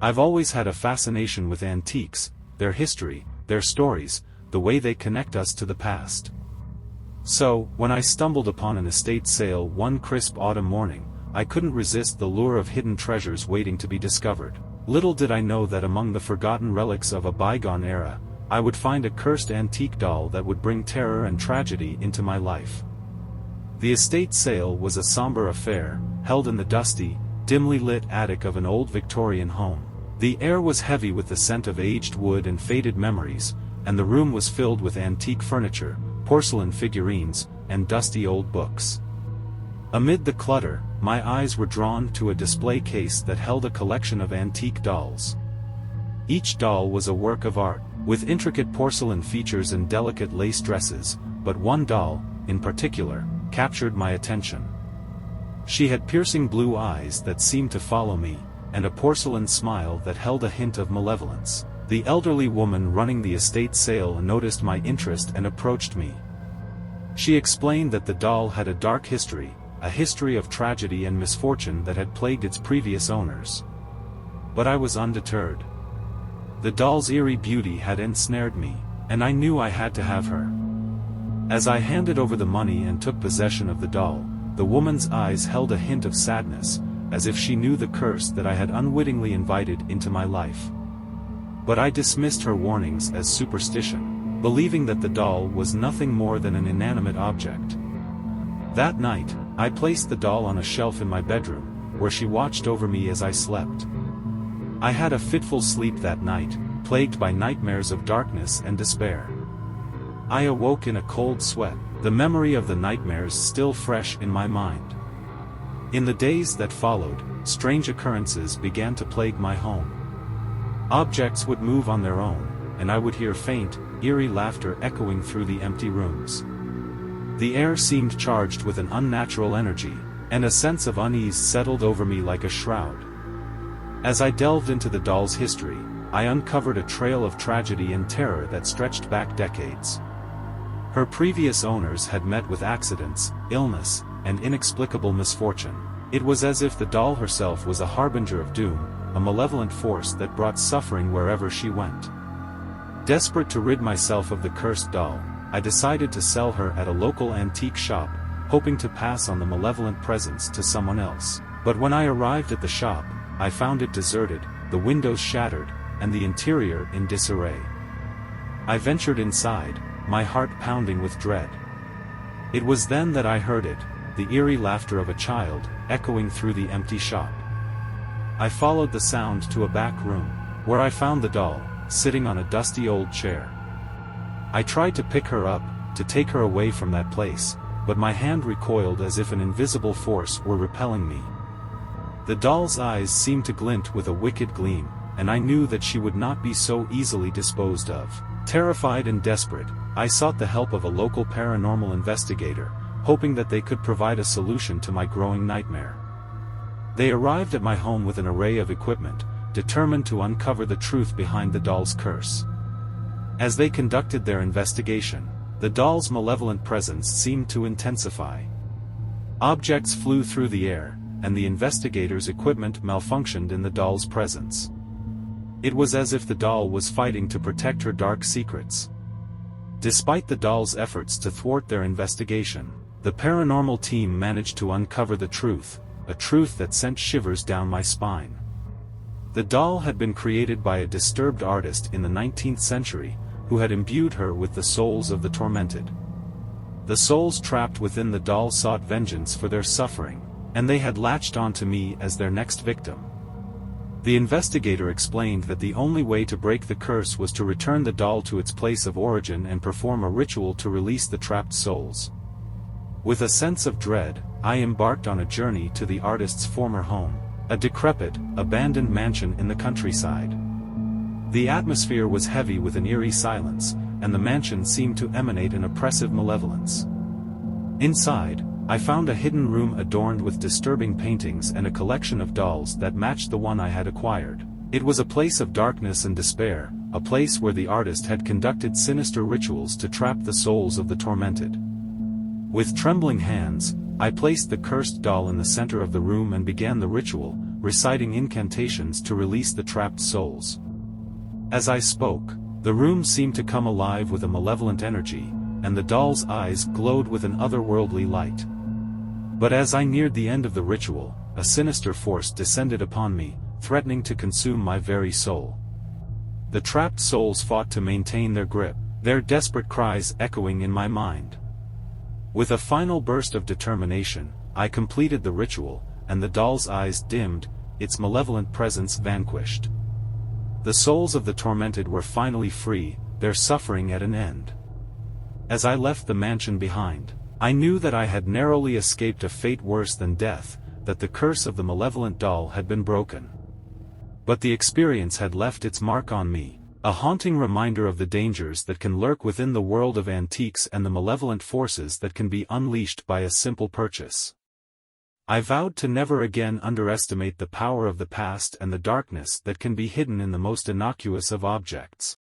I've always had a fascination with antiques, their history, their stories, the way they connect us to the past. So, when I stumbled upon an estate sale one crisp autumn morning, I couldn't resist the lure of hidden treasures waiting to be discovered. Little did I know that among the forgotten relics of a bygone era, I would find a cursed antique doll that would bring terror and tragedy into my life. The estate sale was a somber affair, held in the dusty, dimly lit attic of an old Victorian home. The air was heavy with the scent of aged wood and faded memories, and the room was filled with antique furniture, porcelain figurines, and dusty old books. Amid the clutter, my eyes were drawn to a display case that held a collection of antique dolls. Each doll was a work of art, with intricate porcelain features and delicate lace dresses, but one doll, in particular, captured my attention. She had piercing blue eyes that seemed to follow me, and a porcelain smile that held a hint of malevolence. The elderly woman running the estate sale noticed my interest and approached me. She explained that the doll had a dark history, a history of tragedy and misfortune that had plagued its previous owners. But I was undeterred. The doll's eerie beauty had ensnared me, and I knew I had to have her. As I handed over the money and took possession of the doll, the woman's eyes held a hint of sadness, as if she knew the curse that I had unwittingly invited into my life. But I dismissed her warnings as superstition, believing that the doll was nothing more than an inanimate object. That night, I placed the doll on a shelf in my bedroom, where she watched over me as I slept. I had a fitful sleep that night, plagued by nightmares of darkness and despair. I awoke in a cold sweat, the memory of the nightmares still fresh in my mind. In the days that followed, strange occurrences began to plague my home. Objects would move on their own, and I would hear faint, eerie laughter echoing through the empty rooms. The air seemed charged with an unnatural energy, and a sense of unease settled over me like a shroud. As I delved into the doll's history, I uncovered a trail of tragedy and terror that stretched back decades. Her previous owners had met with accidents, illness, and inexplicable misfortune. It was as if the doll herself was a harbinger of doom, a malevolent force that brought suffering wherever she went. Desperate to rid myself of the cursed doll, I decided to sell her at a local antique shop, hoping to pass on the malevolent presence to someone else. But when I arrived at the shop, I found it deserted, the windows shattered, and the interior in disarray. I ventured inside, my heart pounding with dread. It was then that I heard it, the eerie laughter of a child, echoing through the empty shop. I followed the sound to a back room, where I found the doll, sitting on a dusty old chair. I tried to pick her up, to take her away from that place, but my hand recoiled as if an invisible force were repelling me. The doll's eyes seemed to glint with a wicked gleam, and I knew that she would not be so easily disposed of. Terrified and desperate, I sought the help of a local paranormal investigator, hoping that they could provide a solution to my growing nightmare. They arrived at my home with an array of equipment, determined to uncover the truth behind the doll's curse. As they conducted their investigation, the doll's malevolent presence seemed to intensify. Objects flew through the air, and the investigators' equipment malfunctioned in the doll's presence. It was as if the doll was fighting to protect her dark secrets. Despite the doll's efforts to thwart their investigation, the paranormal team managed to uncover the truth, a truth that sent shivers down my spine. The doll had been created by a disturbed artist in the 19th century, who had imbued her with the souls of the tormented. The souls trapped within the doll sought vengeance for their suffering, and they had latched onto me as their next victim. The investigator explained that the only way to break the curse was to return the doll to its place of origin and perform a ritual to release the trapped souls. With a sense of dread, I embarked on a journey to the artist's former home, a decrepit, abandoned mansion in the countryside. The atmosphere was heavy with an eerie silence, and the mansion seemed to emanate an oppressive malevolence. Inside, I found a hidden room adorned with disturbing paintings and a collection of dolls that matched the one I had acquired. It was a place of darkness and despair, a place where the artist had conducted sinister rituals to trap the souls of the tormented. With trembling hands, I placed the cursed doll in the center of the room and began the ritual, reciting incantations to release the trapped souls. As I spoke, the room seemed to come alive with a malevolent energy, and the doll's eyes glowed with an otherworldly light. But as I neared the end of the ritual, a sinister force descended upon me, threatening to consume my very soul. The trapped souls fought to maintain their grip, their desperate cries echoing in my mind. With a final burst of determination, I completed the ritual, and the doll's eyes dimmed, its malevolent presence vanquished. The souls of the tormented were finally free, their suffering at an end. As I left the mansion behind, I knew that I had narrowly escaped a fate worse than death, that the curse of the malevolent doll had been broken. But the experience had left its mark on me, a haunting reminder of the dangers that can lurk within the world of antiques and the malevolent forces that can be unleashed by a simple purchase. I vowed to never again underestimate the power of the past and the darkness that can be hidden in the most innocuous of objects.